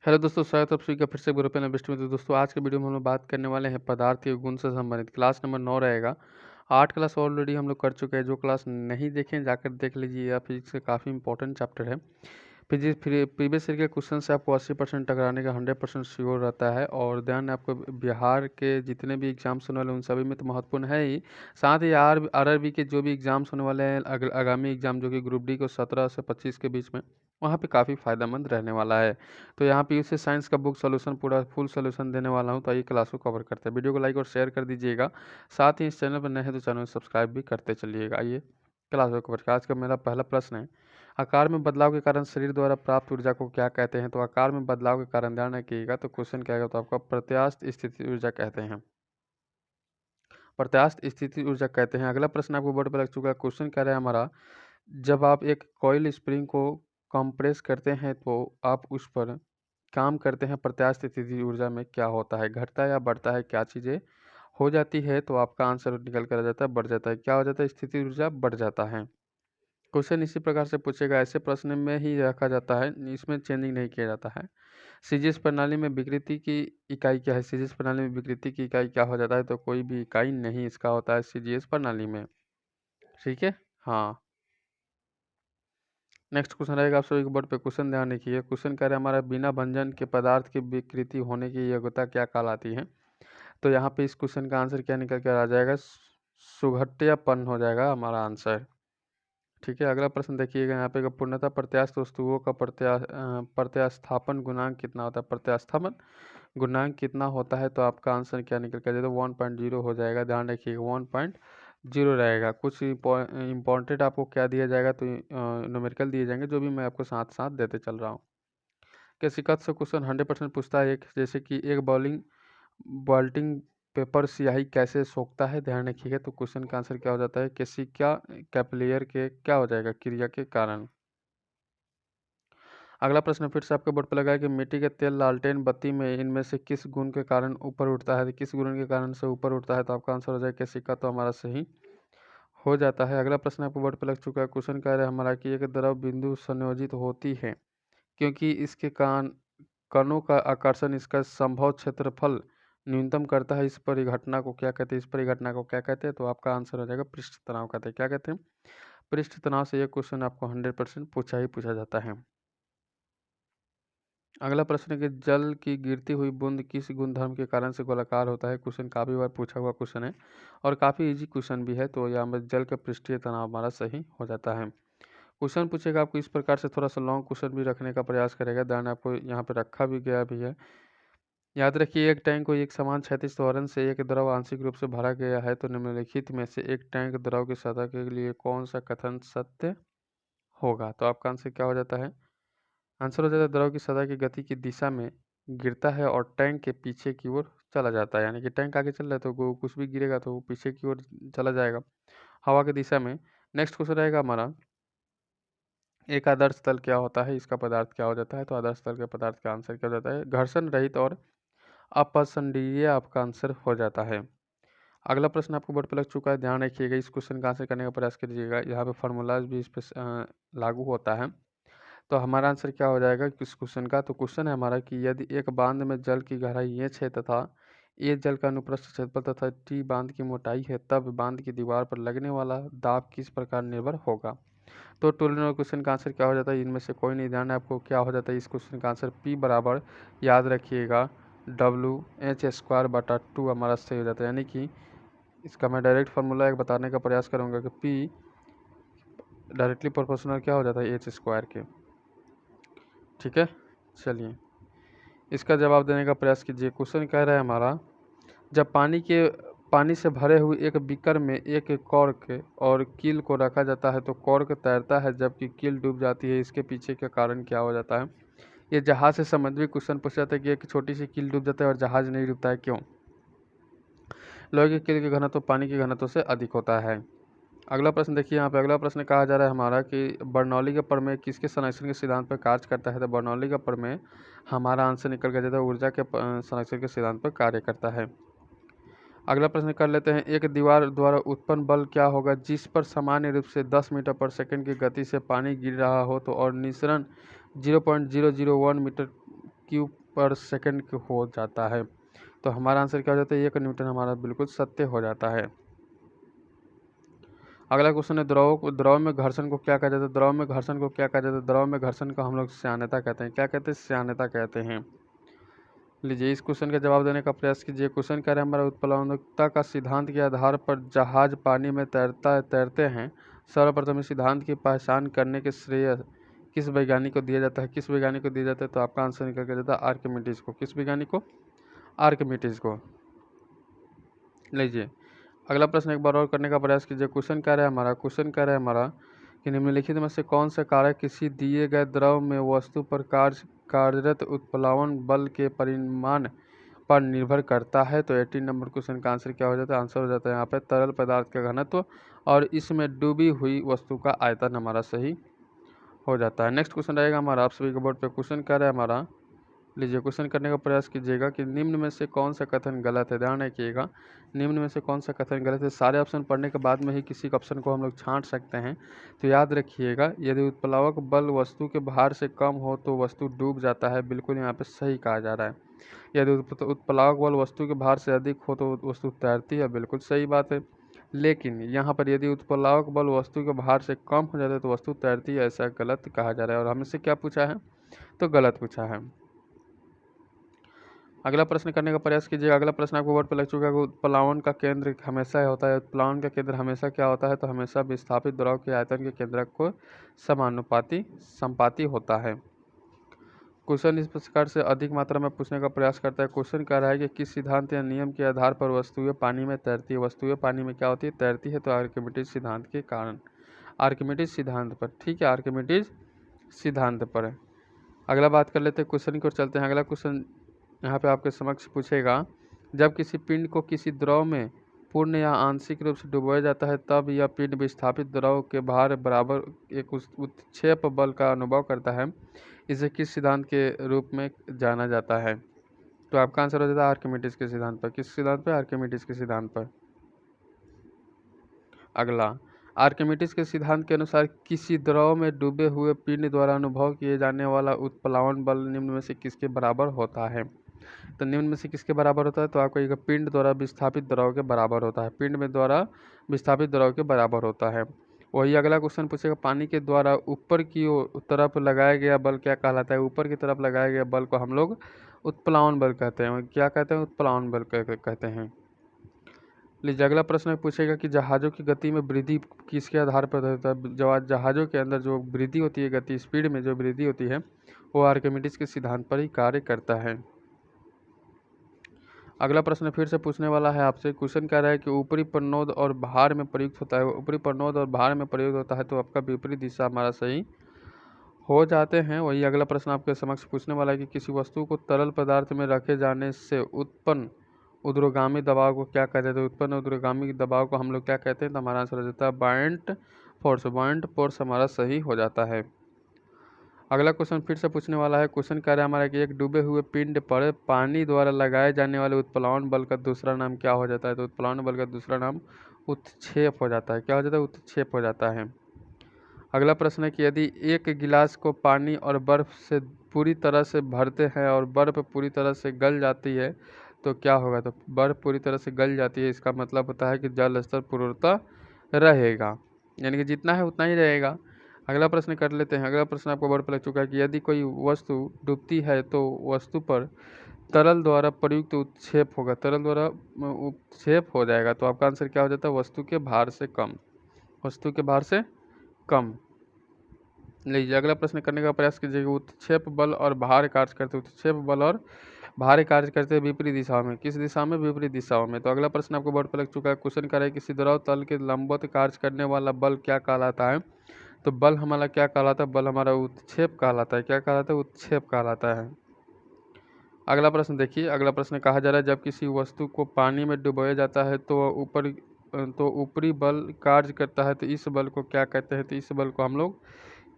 Hello दोस्तों, स्वागत है आप सभी का फिर से एक बार ओपन एबिलिटी में। तो दोस्तों आज के वीडियो में हम लोग बात करने वाले हैं पदार्थ के गुण से संबंधित। क्लास नंबर 9 रहेगा। 8 क्लास ऑलरेडी हम लोग कर चुके हैं। जो क्लास नहीं देखें जाकर देख लीजिए, या फिजिक्स का काफ़ी इंपॉर्टेंट चैप्टर है। फिजिक्स प्रीवियस ईयर के क्वेश्चन से आपको 80% टकराने का 100% श्योर रहता है। और ध्यान आपको बिहार के जितने भी एग्जाम्स होने वाले उन सभी में तो महत्वपूर्ण है ही, साथ ही आरआरबी के जो भी एग्जाम्स होने वाले हैं आगामी एग्जाम जो कि ग्रुप डी को 17 से 25 के बीच में, वहाँ पे काफ़ी फ़ायदेमंद रहने वाला है। तो यहाँ पे यूसी साइंस का बुक सॉल्यूशन पूरा फुल सॉल्यूशन देने वाला हूँ, तो आइए क्लास को कवर करते हैं। वीडियो को लाइक और शेयर कर दीजिएगा, साथ ही इस चैनल पर नए हैं तो चैनल को सब्सक्राइब भी करते चलिएगा। आइए क्लास को कवर करते। आज का मेरा पहला प्रश्न है, आकार में बदलाव के कारण शरीर द्वारा प्राप्त ऊर्जा को क्या कहते हैं? तो आकार में बदलाव के कारण ध्यान रखिएगा, तो क्वेश्चन क्या आएगा, तो आपका प्रत्यास्थ स्थिति ऊर्जा कहते हैं। प्रत्यास्थ स्थिति ऊर्जा कहते हैं। अगला प्रश्न आपको बोर्ड पर लग चुका है। क्वेश्चन क्या रहा है हमारा, जब आप एक कॉइल स्प्रिंग को कंप्रेस करते हैं तो आप उस पर काम करते हैं, प्रत्यास्थ स्थिति ऊर्जा में क्या होता है? घटता है या बढ़ता है? क्या चीज़ें हो जाती है? तो आपका आंसर निकल कर आ जाता है बढ़ जाता है। क्या हो जाता है? स्थिति ऊर्जा बढ़ जाता है। क्वेश्चन इसी प्रकार से पूछेगा, ऐसे प्रश्न में ही रखा जाता है, इसमें चेंजिंग नहीं किया जाता है। सीजीएस प्रणाली में विकृति की इकाई क्या है? सीजीएस प्रणाली में विकृति की इकाई क्या हो जाता है? तो कोई भी इकाई नहीं इसका होता है सीजीएस प्रणाली में। ठीक है, हाँ। नेक्स्ट क्वेश्चन रहेगा आप सभी के बोर्ड पे। क्वेश्चन ध्यान रखिए। क्वेश्चन कह रहे हैं हमारा, बिना भंजन के पदार्थ की विकृति होने की योग्यता क्या कहलाती है? तो यहाँ पे इस क्वेश्चन का आंसर क्या निकल कर आ जाएगा? सुघट्यपन हो जाएगा हमारा आंसर। ठीक है, अगला प्रश्न देखिएगा यहाँ पे, पूर्णतः प्रत्यास्थ वस्तुओं का प्रत्यास्थापन गुणांक कितना होता है? प्रत्यास्थापन गुणांक कितना होता है? तो आपका आंसर क्या निकल कर जाएगा? 1.0 हो जाएगा। ध्यान रखिएगा 1.0 रहेगा। कुछ इंपॉर्टेंट आपको क्या दिया जाएगा, तो न्यूमेरिकल दिए जाएंगे, जो भी मैं आपको साथ साथ देते चल रहा हूँ। केसिकत से क्वेश्चन 100% पूछता है, एक जैसे कि एक बॉल्टिंग पेपर स्याही कैसे सोखता है? ध्यान रखिएगा। तो क्वेश्चन का आंसर क्या हो जाता है? केसिका कैपिलियर के क्या हो जाएगा? क्रिया के कारण। अगला प्रश्न फिर से आपके बोर्ड पर लगा है कि मिट्टी के तेल, लालटेन, बत्ती में इनमें से किस गुण के कारण ऊपर उठता है? किस गुण के कारण से ऊपर उठता है? तो आपका आंसर हो जाएगा केसिका, तो हमारा सही हो जाता है। अगला प्रश्न आपको बोर्ड पर लग चुका है। क्वेश्चन कह रहा है हमारा कि एक द्रव बिंदु संयोजित होती है क्योंकि इसके कणों का आकर्षण इसका संभव क्षेत्रफल न्यूनतम करता है। इस परिघटना को क्या कहते हैं? इस परिघटना को क्या कहते हैं? तो आपका आंसर हो जाएगा पृष्ठ तनाव कहते हैं। क्या कहते हैं? पृष्ठ तनाव से यह क्वेश्चन आपको 100% पूछा जाता है। अगला प्रश्न है कि जल की गिरती हुई बूंद किस गुणधर्म के कारण से गोलाकार होता है? क्वेश्चन काफ़ी बार पूछा हुआ क्वेश्चन है और काफ़ी इजी क्वेश्चन भी है, तो यहाँ पर जल का पृष्ठीय तनाव हमारा सही हो जाता है। क्वेश्चन पूछेगा आपको इस प्रकार से, थोड़ा सा लॉन्ग क्वेश्चन भी रखने का प्रयास करेगा। ध्यान आपको यहाँ पे रखा भी गया भी है। याद रखिए, एक टैंक को एक समान क्षैतिज त्वरण से एक द्रव आंशिक रूप से भरा गया है, तो निम्नलिखित में से एक टैंक द्रव की सतह के लिए कौन सा कथन सत्य होगा? तो आपका आंसर क्या हो जाता है? आंसर हो जाता है द्रव की सतह की गति की दिशा में गिरता है और टैंक के पीछे की ओर चला जाता है। यानी कि टैंक आगे चल रहा है तो कुछ भी गिरेगा तो वो पीछे की ओर चला जाएगा, हवा की दिशा में। नेक्स्ट क्वेश्चन रहेगा हमारा, एक आदर्श तल क्या होता है? इसका पदार्थ क्या हो जाता है? तो आदर्श तल के पदार्थ का आंसर क्या हो जाता है? घर्षण रहित और अपसंडीय आपका आंसर हो जाता है। अगला प्रश्न आपको बोर्ड पर लग चुका है। ध्यान रखिएगा, इस क्वेश्चन का आंसर करने का प्रयास कीजिएगा। यहाँ पे फार्मूलाज भी इस पर लागू होता है। तो हमारा आंसर क्या हो जाएगा किस क्वेश्चन का? तो क्वेश्चन है हमारा कि यदि एक बांध में जल की गहराई h है तथा ए जल का अनुप्रस्थ क्षेत्रफल तथा टी बांध की मोटाई है, तब बांध की दीवार पर लगने वाला दाब किस प्रकार निर्भर होगा? तो टोलेनो क्वेश्चन का आंसर क्या हो जाता है? इनमें से कोई नहीं। ध्यान है आपको क्या हो जाता है इस क्वेश्चन का आंसर? P बराबर, याद रखिएगा, WH²/2 हमारा सही हो जाता है। यानी कि इसका मैं डायरेक्ट फार्मूला एक बताने का प्रयास करूँगा कि P डायरेक्टली प्रोपोर्शनल क्या हो जाता है? H² के। ठीक है, चलिए इसका जवाब देने का प्रयास कीजिए। क्वेश्चन कह रहा है हमारा, जब पानी से भरे हुए एक बीकर में एक कॉर्क और कील को रखा जाता है तो कॉर्क तैरता है जबकि कील डूब जाती है, इसके पीछे का कारण क्या हो जाता है? ये जहाज से संबंधित क्वेश्चन पूछा जाता है कि एक छोटी सी कील डूब जाता है और जहाज नहीं डूबता है, क्यों? लोहे की कील का घनत्व पानी के घनत्व से अधिक होता है। अगला प्रश्न देखिए, यहाँ पे अगला प्रश्न कहा जा रहा है हमारा कि बर्नौली का प्रमेय किसके संरक्षण के सिद्धांत पर कार्य करता है? तो बर्नौली का प्रमेय हमारा आंसर निकल कर जाता है ऊर्जा के संरक्षण के सिद्धांत पर कार्य करता है। अगला प्रश्न कर लेते हैं, एक दीवार द्वारा उत्पन्न बल क्या होगा जिस पर सामान्य रूप से 10 मीटर पर सेकंड की गति से पानी गिर रहा हो तो और निसरण 0.001 मीटर क्यूब/सेकंड हो जाता है। तो हमारा आंसर क्या हो जाता है, 1 न्यूटन हमारा बिल्कुल सत्य हो जाता है। अगला क्वेश्चन है द्रव में घर्षण को क्या कहा जाता है। द्रव में घर्षण को क्या कहा जाता है। द्रव में घर्षण को हम लोग श्यानता कहते हैं। क्या कहते हैं, श्यानता कहते हैं। लीजिए इस क्वेश्चन का जवाब देने का प्रयास कीजिए। क्वेश्चन कह रहे हैं हमारा उत्प्लवनता का सिद्धांत के आधार पर जहाज पानी में तैरते हैं। सर्वप्रथम इस सिद्धांत की पहचान करने के श्रेय किस वैज्ञानिक को दिया जाता है। किस वैज्ञानिक को दिया जाता है, तो आपका आंसर निकल के जाता है आर्किमिडीज को। किस वैज्ञानिक को, आर्किमिडीज को। लीजिए अगला प्रश्न एक बार और करने का प्रयास कीजिए। क्वेश्चन कह रहा है हमारा कि निम्नलिखित में से कौन सा कारक किसी दिए गए द्रव में वस्तु पर कार्यरत उत्प्लावन बल के परिमाण पर निर्भर करता है। तो 18 नंबर क्वेश्चन का आंसर क्या हो जाता है, आंसर हो जाता है यहाँ पे तरल पदार्थ का घनत्व और इसमें डूबी हुई वस्तु का आयतन हमारा सही हो जाता है। नेक्स्ट क्वेश्चन रहेगा हमारा आप सभी के बोर्ड पे। क्वेश्चन कह रहा है हमारा, लीजिए क्वेश्चन करने का प्रयास कीजिएगा कि निम्न में से कौन सा कथन गलत है। ध्यान रखिएगा, निम्न में से कौन सा कथन गलत है। सारे ऑप्शन पढ़ने के बाद में ही किसी ऑप्शन को हम लोग छांट सकते हैं। तो याद रखिएगा, यदि उत्प्लावक बल वस्तु के भार से कम हो तो वस्तु डूब जाता है। बिल्कुल यहाँ पे सही कहा जा रहा है। यदि उत्प्लावक बल वस्तु के भार से अधिक हो तो वस्तु तैरती है। बिल्कुल सही बात है। लेकिन यहाँ पर यदि उत्प्लावक बल वस्तु के भार से कम हो जाता है तो वस्तु तैरती है, ऐसा गलत कहा जा रहा है। और हमसे क्या पूछा है, तो गलत पूछा है। अगला प्रश्न करने का प्रयास कीजिएगा। अगला प्रश्न आपको बोर्ड पर लग चुका है। उत्प्लावन का केंद्र हमेशा होता है। उत्प्लावन का केंद्र हमेशा क्या होता है, तो हमेशा विस्थापित द्रव के आयतन के केंद्रक को समानुपाती होता है। क्वेश्चन इस प्रकार से अधिक मात्रा में पूछने का प्रयास करता है। क्वेश्चन कह रहा है कि किस सिद्धांत या नियम के आधार पर वस्तुएं पानी में तैरती है। वस्तुएं पानी में क्या होती है, तैरती है। तो आर्किमिडीज सिद्धांत के कारण, आर्किमिडीज सिद्धांत पर। ठीक है, आर्किमिडीज सिद्धांत पर। अगला बात कर लेते हैं, क्वेश्चन की ओर चलते हैं। अगला क्वेश्चन यहाँ पे आपके समक्ष पूछेगा, जब किसी पिंड को किसी द्रव में पूर्ण या आंशिक रूप से डुबोया जाता है तब यह पिंड विस्थापित द्रव के भार बराबर एक उत्क्षेप बल का अनुभव करता है। इसे किस सिद्धांत के रूप में जाना जाता है। तो आपका आंसर हो जाता है आर्किमिडीज के सिद्धांत पर। किस सिद्धांत पर, आर्किमिडीज के सिद्धांत पर। अगला, आर्किमिडीज के सिद्धांत के अनुसार किसी द्रव में डूबे हुए पिंड द्वारा अनुभव किए जाने वाला उत्प्लावन बल निम्न में से किसके बराबर होता है। तो निम्न में से किसके बराबर होता है, तो आपको एक पिंड द्वारा विस्थापित द्रव के बराबर होता है। पिंड में द्वारा विस्थापित द्रव के बराबर होता है। वही अगला क्वेश्चन पूछेगा, पानी के द्वारा ऊपर की तरफ लगाया गया बल क्या कहलाता है। ऊपर की तरफ लगाया गया बल को हम लोग उत्प्लावन बल कहते हैं। क्या कहते हैं, उत्प्लावन बल कहते हैं। लीजिए अगला प्रश्न पूछेगा कि जहाज़ों की गति में वृद्धि किसके आधार पर होता है। जहाज़ों के अंदर जो वृद्धि होती है, गति स्पीड में जो वृद्धि होती है, वो आर्किमिडीज के सिद्धांत पर ही कार्य करता है। अगला प्रश्न फिर से पूछने वाला है आपसे। क्वेश्चन कह रहा है कि ऊपरी प्रनोद और भार में प्रयुक्त होता है। ऊपरी प्रनोद और भार में प्रयुक्त होता है, तो आपका विपरीत दिशा हमारा सही हो जाते हैं। वही अगला प्रश्न आपके समक्ष पूछने वाला है कि किसी वस्तु को तरल पदार्थ में रखे जाने से उत्पन्न ऊर्ध्वगामी दबाव को क्या कहते हैं। उत्पन्न ऊर्ध्वगामी दबाव को हम लोग क्या कहते हैं, तो हमारा आंसर हो जाता है बायंट फोर्स। बायंट फोर्स हमारा सही हो जाता है। अगला क्वेश्चन फिर से पूछने वाला है। क्वेश्चन कह रहा है हमारा कि एक डूबे हुए पिंड पर पानी द्वारा लगाए जाने वाले उत्प्लावन बल का दूसरा नाम क्या हो जाता है। तो उत्प्लावन बल का दूसरा नाम उत्क्षेप हो जाता है। क्या हो जाता है, उत्क्षेप हो जाता है। अगला प्रश्न है कि यदि एक गिलास को पानी और बर्फ से पूरी तरह से भरते हैं और बर्फ पूरी तरह से गल जाती है तो क्या होगा। तो बर्फ पूरी तरह से गल जाती है, इसका मतलब होता है कि जल स्तर पूर्णतः रहेगा, यानी कि जितना है उतना ही रहेगा। अगला प्रश्न कर लेते हैं। अगला प्रश्न आपको बोर्ड पर लग चुका है कि यदि कोई वस्तु डूबती है तो वस्तु पर तरल द्वारा प्रयुक्त उत्क्षेप होगा। तरल द्वारा उत्क्षेप हो जाएगा, तो आपका आंसर क्या हो जाता है, वस्तु के भार से कम। वस्तु के भार से कम। लीजिए अगला प्रश्न करने का प्रयास कीजिएगा। उत्क्षेप बल और भार कार्य करते, उत्क्षेप बल और भार कार्य करते विपरीत दिशाओं में। किस दिशा में, विपरीत दिशाओं में। तो अगला प्रश्न आपको बोर्ड पर लग चुका है। क्वेश्चन कर रहा है किसी द्रव तल के लंबवत कार्य करने वाला बल क्या कहलाता है। तो बल हमारा क्या कहलाता है, बल हमारा उत्क्षेप कहलाता है। क्या कहलाता है, उत्क्षेप कहलाता है। अगला प्रश्न देखिए। अगला प्रश्न कहा जा रहा है जब किसी वस्तु को पानी में डुबोया जाता है तो ऊपरी बल कार्य करता है, तो इस बल को क्या कहते हैं। तो इस बल को हम लोग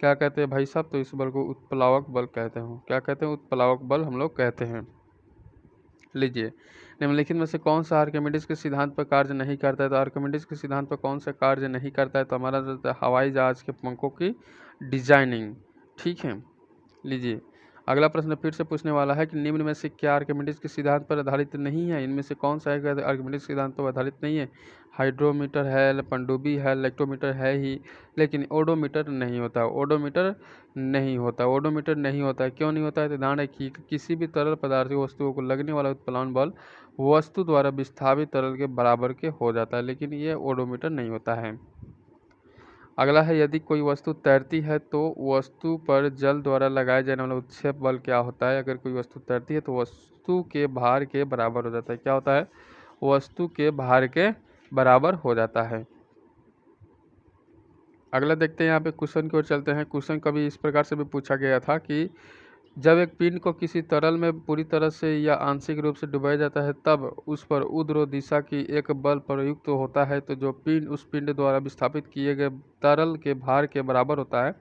क्या कहते हैं भाई साहब, तो इस बल को उत्प्लावक बल कहते हैं। क्या कहते हैं, उत्प्लावक बल हम लोग कहते हैं। लीजिए निम्नलिखित में से कौन सा आर्किमिडीज के सिद्धांत पर कार्य नहीं करता है। तो आर्किमिडीज के सिद्धांत पर कौन सा कार्य नहीं करता है, तो हमारा हवाई जहाज के पंखों की डिजाइनिंग। ठीक है, लीजिए अगला प्रश्न फिर से पूछने वाला है कि निम्न में से क्या आर्किमिडीज के सिद्धांत पर आधारित नहीं है। इनमें से कौन सा है कि आर्किमिडीज के सिद्धांत पर आधारित नहीं है। हाइड्रोमीटर है, पनडुब्बी है, इलेक्ट्रोमीटर है ही, लेकिन ओडोमीटर नहीं होता। ओडोमीटर नहीं होता। ओडोमीटर नहीं होता है। क्यों नहीं होता है? तो ध्यान रखिए कि किसी भी तरल पदार्थ की वस्तुओं को लगने वाला उत्प्लावन बल वस्तु द्वारा विस्थापित तरल के बराबर के हो जाता है, लेकिन ये ओडोमीटर नहीं होता है। अगला है, यदि कोई वस्तु तैरती है तो वस्तु पर जल द्वारा लगाए जाने वाला उत्क्षेप बल क्या होता है। अगर कोई वस्तु तैरती है तो वस्तु के भार के बराबर हो जाता है। क्या होता है? वस्तु के भार के बराबर हो जाता है। अगला देखते हैं, यहाँ पे क्वेश्चन की ओर चलते हैं। क्वेश्चन कभी इस प्रकार से भी पूछा गया था कि जब एक पिंड को किसी तरल में पूरी तरह से या आंशिक रूप से डुबाया जाता है तब उस पर ऊर्ध्व दिशा की एक बल प्रयुक्त होता है, तो जो पिंड उस पिंड द्वारा विस्थापित किए गए तरल के भार के बराबर होता है,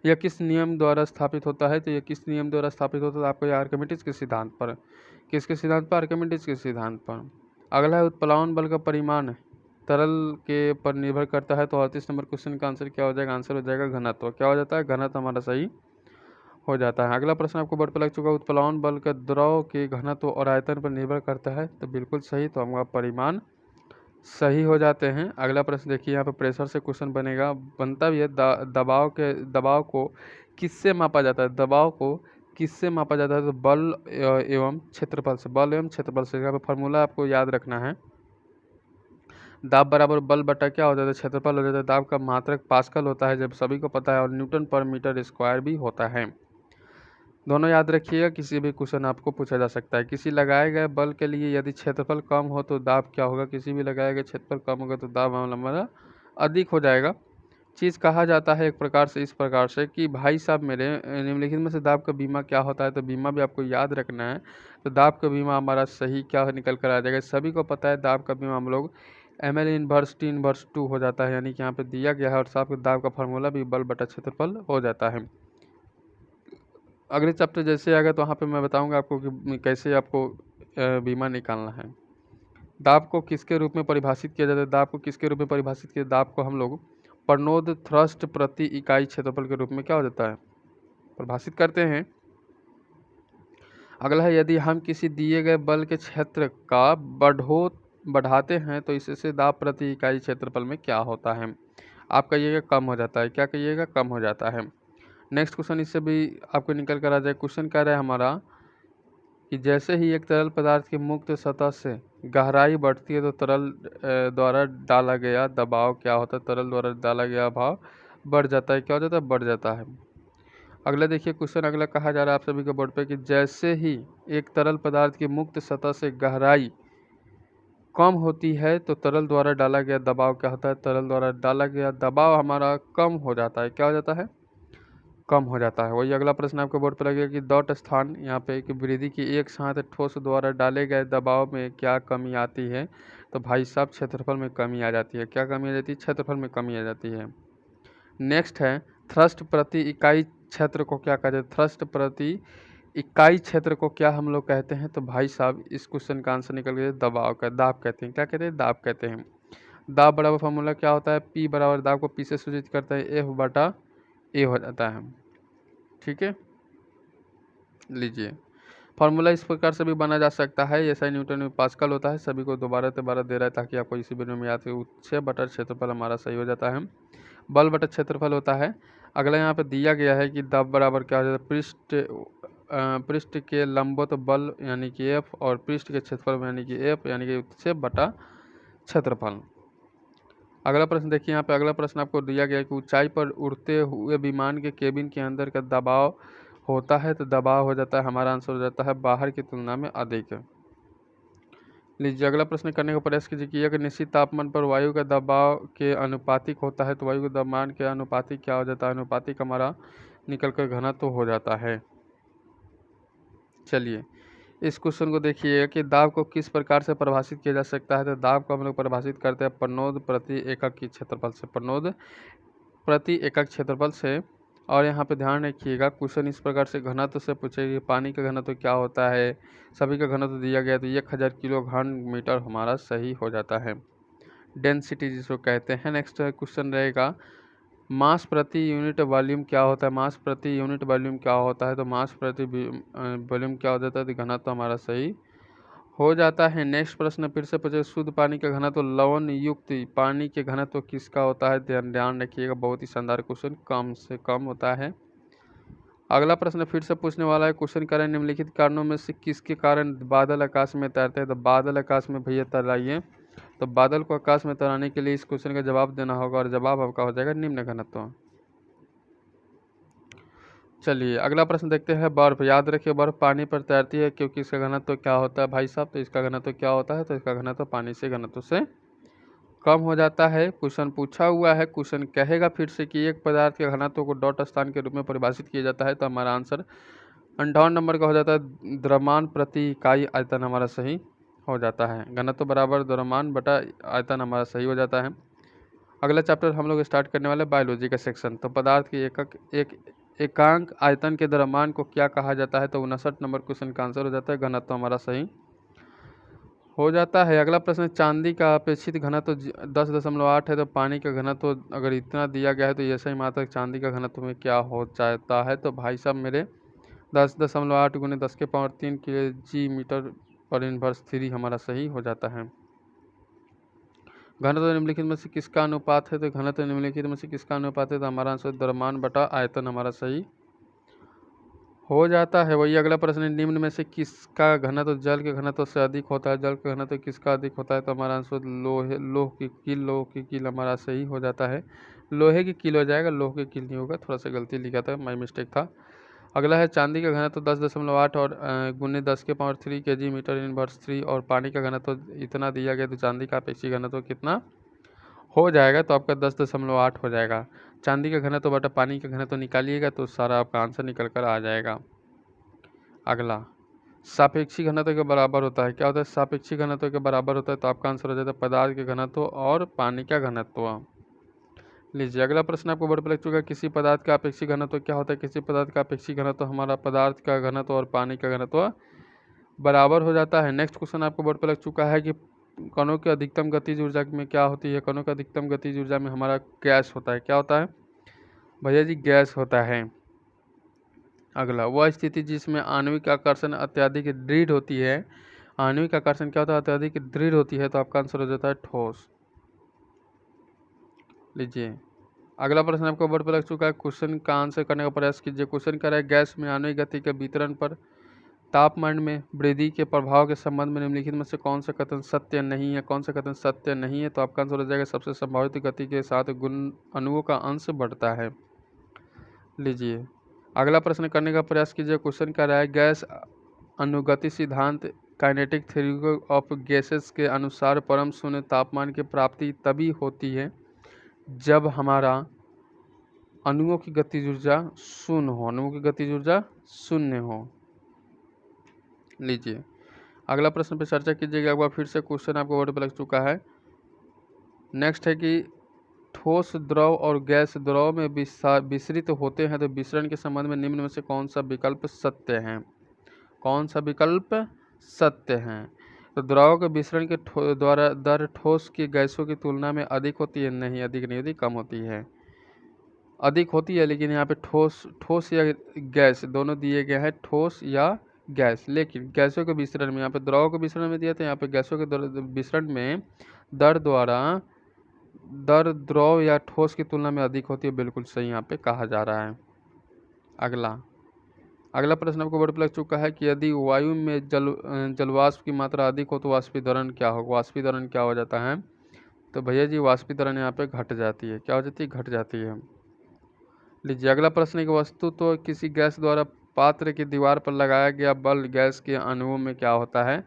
यह किस नियम द्वारा स्थापित होता है। तो यह किस नियम द्वारा स्थापित होता है? आपको आर्किमिडीज के सिद्धांत पर। किसके सिद्धांत पर? आर्किमिडीज के सिद्धांत पर। अगला है, उत्प्लावन बल का परिमाण तरल के पर निर्भर करता है। तो 38 नंबर क्वेश्चन का आंसर क्या हो जाएगा? आंसर हो जाएगा घनत्व। क्या हो जाता है? घनत्व हमारा सही हो जाता है। अगला प्रश्न आपको बोर्ड पर लग चुका है, उत्प्लावन बल का द्रव के घनत्व और आयतन पर निर्भर करता है। तो बिल्कुल सही, तो हमारा परिमाण सही हो जाते हैं। अगला प्रश्न देखिए, यहाँ पे प्रेशर से क्वेश्चन बनेगा, बनता भी है। दबाव को किससे मापा जाता है? दबाव को किससे मापा जाता है? तो बल एवं क्षेत्रफल से। बल एवं क्षेत्रफल से। यहाँ पे फॉर्मूला आपको याद रखना है, दाब बराबर बल बटा क्या हो जाता है? क्षेत्रफल हो जाता है। दाब का मात्रक पास्कल होता है, जब सभी को पता है, और न्यूटन पर मीटर स्क्वायर भी होता है। दोनों याद रखिएगा, किसी भी क्वेश्चन आपको पूछा जा सकता है। किसी लगाए गए बल के लिए यदि क्षेत्रफल कम हो तो दाब क्या होगा? किसी भी लगाए गए क्षेत्रफल कम होगा तो दाब हमारा अधिक हो जाएगा। चीज़ कहा जाता है एक प्रकार से, इस प्रकार से कि भाई साहब मेरे निम्नलिखित में से दाब का बीमा क्या होता है। तो बीमा भी आपको याद रखना है। तो दाब का बीमा हमारा सही क्या निकल कर आ जाएगा? सभी को पता है दाब का बीमा हम लोग ml इनवर्स T इनवर्स 2 हो जाता है, यानी कि यहाँ पे दिया गया है। और साथ दाब का फार्मूला भी बल बटा क्षेत्रफल हो जाता है। अगले चैप्टर जैसे आएगा तो वहाँ पे मैं बताऊंगा आपको कि कैसे आपको बीमा निकालना है। दाब को किसके रूप में परिभाषित किया जाता है? दाब को किसके रूप में परिभाषित किया? दाब को हम लोग परनोद थ्रस्ट प्रति इकाई क्षेत्रफल के रूप में क्या हो जाता है? परिभाषित करते हैं। अगला है, यदि हम किसी दिए गए बल के क्षेत्र का बढ़ाते हैं तो इससे दाब प्रति इकाई क्षेत्रफल में क्या होता है? आप कहिएगा कम हो जाता है। क्या कहिएगा? कम हो जाता है। नेक्स्ट क्वेश्चन इससे भी आपको निकल कर आ जाए। क्वेश्चन कह रहा है हमारा कि जैसे ही एक तरल पदार्थ की मुक्त सतह से गहराई बढ़ती है तो तरल द्वारा डाला गया दबाव क्या होता है? तरल द्वारा डाला गया भाव बढ़ जाता है। क्या हो जाता है? बढ़ जाता है। अगला देखिए क्वेश्चन, अगला कहा जा रहा है आप सभी के बोर्ड पे कि जैसे ही एक तरल पदार्थ की मुक्त सतह से गहराई कम होती है तो तरल द्वारा डाला गया दबाव क्या होता है? तरल द्वारा डाला गया दबाव हमारा कम हो जाता है। क्या हो जाता है? कम हो जाता है। वही अगला प्रश्न आपके बोर्ड पर लगेगा कि डॉट स्थान यहाँ पे कि वृद्धि की एक साथ ठोस द्वारा डाले गए दबाव में क्या कमी आती है? तो भाई साहब क्षेत्रफल में कमी आ जाती है। क्या कमी आ जाती है? क्षेत्रफल में कमी आ जाती है। नेक्स्ट है, थ्रस्ट प्रति इकाई क्षेत्र को क्या कहते हैं? थ्रस्ट प्रति इकाई क्षेत्र को क्या हम लोग कहते हैं? तो भाई साहब इस क्वेश्चन का आंसर निकल गया दबाव का। दाब कहते हैं। क्या कहते हैं? दाब कहते हैं। दाब बराबर फॉर्मूला क्या होता है? P बराबर दाब को P से सूचित करता है F बटा A हो जाता है। ठीक है, लीजिए फार्मूला इस प्रकार से भी बना जा सकता है। ऐसा न्यूटन में पास्कल होता है। सभी को दोबारा दे रहा है ताकि आपको इसी वीडियो में याद हो। 6 बटा क्षेत्रफल हमारा सही हो जाता है। बल बटा क्षेत्रफल होता है। अगला यहाँ पे दिया गया है कि दाब बराबर क्या हो जाता है? पृष्ठ के लंबवत बल यानी कि F और पृष्ठ के क्षेत्रफल यानी कि F यानी कि 6 बटा क्षेत्रफल। अगला प्रश्न देखिए, यहाँ पे अगला प्रश्न आपको दिया गया है कि ऊंचाई पर उड़ते हुए विमान के केबिन के अंदर का दबाव होता है तो दबाव हो जाता है, हमारा आंसर हो जाता है बाहर की तुलना में अधिक। लीजिए अगला प्रश्न करने का प्रयास कीजिए कि एक निश्चित तापमान पर वायु का दबाव के अनुपातिक होता है तो वायु के दबाव के अनुपातिक क्या हो जाता है? अनुपातिक हमारा निकल कर घनत्व हो जाता है। चलिए इस क्वेश्चन को देखिए कि दाब को किस प्रकार से परिभाषित किया जा सकता है। तो दाब को हम लोग परिभाषित करते हैं परनोद प्रति एकक की क्षेत्रफल से। परनोद प्रति एकक क्षेत्रफल से। और यहाँ पे ध्यान रखिएगा क्वेश्चन इस प्रकार से घनत्व से पूछेगी पानी का घनत्व क्या होता है? सभी का घनत्व दिया गया तो 1000 किलो घन मीटर हमारा सही हो जाता है। डेंसिटी जिसको कहते हैं। नेक्स्ट क्वेश्चन रहेगा मास प्रति यूनिट वॉल्यूम क्या होता है? मास प्रति यूनिट वॉल्यूम क्या होता है? तो मास प्रति वॉल्यूम क्या हो जाता है? तो घनत्व हमारा सही हो जाता है। नेक्स्ट प्रश्न फिर से पूछे, शुद्ध पानी का घनत्व लवण युक्त पानी के घनत्व किसका होता है? ध्यान रखिएगा, बहुत ही शानदार क्वेश्चन, कम से कम होता है। अगला प्रश्न फिर से पूछने वाला है, क्वेश्चन करें निम्नलिखित कारणों में से किसके कारण बादल आकाश में तैरते हैं? तो बादल आकाश में भैया तैराइए। तो बादल को आकाश में तैराने के लिए इस क्वेश्चन का जवाब देना होगा और जवाब आपका हो जाएगा निम्न घनत्व। चलिए अगला प्रश्न देखते हैं, बर्फ। याद रखिए बर्फ पानी पर तैरती है क्योंकि इसका घनत्व क्या होता है भाई साहब? तो इसका घनत्व क्या होता है? तो इसका घनत्व पानी से घनत्व से कम हो जाता है। क्वेश्चन पूछा हुआ है, क्वेश्चन कहेगा फिर से कि एक पदार्थ के घनत्व को डॉट स्थान के रूप में परिभाषित किया जाता है। तो हमारा आंसर 58 नंबर का हो जाता है, द्रव्यमान प्रति इकाई आयतन हमारा सही हो जाता है। घनत्व बराबर द्रव्यमान बटा आयतन हमारा सही हो जाता है। अगला चैप्टर हम लोग स्टार्ट करने वाले बायोलॉजी का सेक्शन। तो पदार्थ की एकांक आयतन के द्रव्यमान को क्या कहा जाता है? तो 59 नंबर क्वेश्चन का आंसर हो जाता है, घनत्व हमारा सही हो जाता है। अगला प्रश्न, चांदी का अपेक्षित घनत्व 10.8 है। तो पानी का घनत्व अगर इतना दिया गया है तो ऐसा ही मात्रक चांदी का घनत्व में क्या हो जाता है? तो भाई साहब मेरे 10.8 × 10⁻³ kg मीटर पर इनवर्स 3 हमारा सही हो जाता है। घनत्व निम्नलिखित में से किसका अनुपात है? तो घनत्व निम्नलिखित में से किसका अनुपात है? तो हमारा आंसर द्रव्यमान बटा आयतन हमारा सही हो जाता है। वही अगला प्रश्न है, निम्न में से किसका घनत्व जल के घनत्व से अधिक होता है? जल का घनत्व किसका अधिक होता है? तो हमारा आंसर लोह की कील हमारा सही हो जाता है। लोहे की कील हो जाएगा, लोह की कील नहीं होगा, थोड़ा सा गलती लिखा था, माई मिस्टेक था। अगला है, चांदी का घनत्व 10.8 और × 10⁻³ kg मीटर इनवर्स 3 और पानी का घनत्व इतना दिया गया तो चांदी का अपेक्षित घनत्व कितना हो जाएगा? तो आपका 10.8 हो जाएगा। चांदी का घनत्व बटा पानी का घनत्व निकालिएगा तो सारा आपका आंसर निकल कर आ जाएगा। अगला, सापेक्षी घनत्व के बराबर होता है। क्या होता है? सापेक्षी घनत्व के बराबर होता है। तो आपका आंसर हो जाता है पदार्थ के घनत्व और पानी का घनत्व। लीजिए अगला प्रश्न आपको बोर्ड पर लग चुका है, किसी पदार्थ का अपेक्षित घनत्व क्या होता है? किसी पदार्थ का अपेक्षित घनत्व हमारा पदार्थ का घनत्व और पानी का घनत्व बराबर हो जाता है। नेक्स्ट क्वेश्चन आपको बोर्ड पर लग चुका है कि कणों की अधिकतम गतिज ऊर्जा में क्या होती है? कणों की अधिकतम गतिज ऊर्जा में हमारा गैस होता है। क्या होता है भैया जी? गैस होता है। अगला, वह स्थिति जिसमें आणविक आकर्षण अत्यधिक दृढ़ होती है। आणविक आकर्षण क्या होता है? अत्यधिक दृढ़ होती है। तो आपका आंसर हो जाता है ठोस। लीजिए अगला प्रश्न आपको बोर्ड पर लग चुका है, क्वेश्चन का आंसर करने का प्रयास कीजिए। क्वेश्चन कर रहा है, गैस में आणविक गति के वितरण पर तापमान में वृद्धि के प्रभाव के संबंध में निम्नलिखित में से कौन सा कथन सत्य नहीं है? कौन सा कथन सत्य नहीं है? तो आपका आंसर हो जाएगा, सबसे संभावित गति के साथ गुण अणुओं का अंश बढ़ता है। लीजिए अगला प्रश्न करने का प्रयास कीजिए। क्वेश्चन कर रहा है, गैस अनुगति सिद्धांत काइनेटिक थ्योरी ऑफ गैसेस के अनुसार परम शून्य तापमान की प्राप्ति तभी होती है जब हमारा अणुओं की गतिज ऊर्जा शून्य हो। अणुओं की गतिज ऊर्जा शून्य हो। लीजिए अगला प्रश्न पर चर्चा कीजिएगा। एक बार फिर से क्वेश्चन आपको बोर्ड पर लग चुका है। नेक्स्ट है कि ठोस द्रव और गैस द्रव में विसरित होते हैं तो विसरण के संबंध में निम्न में से कौन सा विकल्प सत्य है? कौन सा विकल्प सत्य है? तो द्रव के विसरण के द्वारा दर ठोस की गैसों की तुलना में अधिक होती है? नहीं, अधिक नहीं होती, कम होती है। अधिक होती है, लेकिन यहाँ पे ठोस या गैस दोनों दिए गए हैं, ठोस या गैस। लेकिन गैसों के विसरण में, यहाँ पे द्रव के विसरण में दिया था, यहाँ पे गैसों के विसरण में दर द्रव या ठोस की तुलना में अधिक होती है। बिल्कुल सही यहाँ पे कहा जा रहा है। अगला प्रश्न आपको बोर्ड पर लग चुका है कि यदि वायु में जलवाष्प की मात्रा अधिक हो तो वाष्पीकरण क्या होगा? वाष्पीकरण क्या हो जाता है? तो भैया जी वाष्पीकरण यहाँ पे घट जाती है। क्या हो जाती है? घट जाती है। लीजिए अगला प्रश्न है कि वस्तु तो किसी गैस द्वारा पात्र की दीवार पर लगाया गया बल गैस के अणुओं में क्या होता है?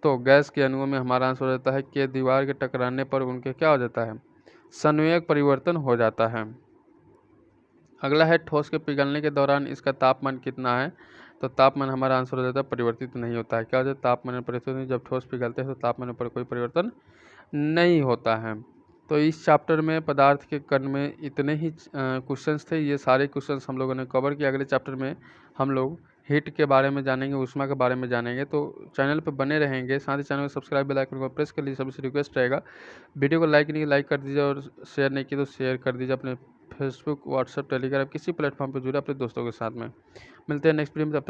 तो गैस के अणुओं में हमारा आंसर हो जाता है कि दीवार के टकराने पर उनके क्या हो जाता है? संवेग परिवर्तन हो जाता है। अगला है, ठोस के पिघलने के दौरान इसका तापमान कितना है? तो तापमान हमारा आंसर हो जाता है परिवर्तित नहीं होता है। क्या हो जाता है? तापमान में परिवर्तन नहीं। जब ठोस पिघलते हैं तो तापमान पर कोई परिवर्तन नहीं होता है। तो इस चैप्टर में पदार्थ के कण में इतने ही क्वेश्चंस थे। ये सारे क्वेश्चंस हम लोगों ने कवर किए। अगले चैप्टर में हम लोग हीट के बारे में जानेंगे, ऊष्मा के बारे में जानेंगे। तो चैनल पर बने रहेंगे, साथ ही चैनल को सब्सक्राइब बेल आइकन को प्रेस कर लीजिए। सबसे रिक्वेस्ट रहेगा वीडियो को लाइक नहीं लाइक कर दीजिए और शेयर नहीं की तो शेयर कर दीजिए अपने फेसबुक, व्हाट्सएप, टेलीग्राम किसी प्लेटफॉर्म पर जुड़े अपने दोस्तों के साथ में। मिलते हैं नेक्स्ट वीडियो में, तब तक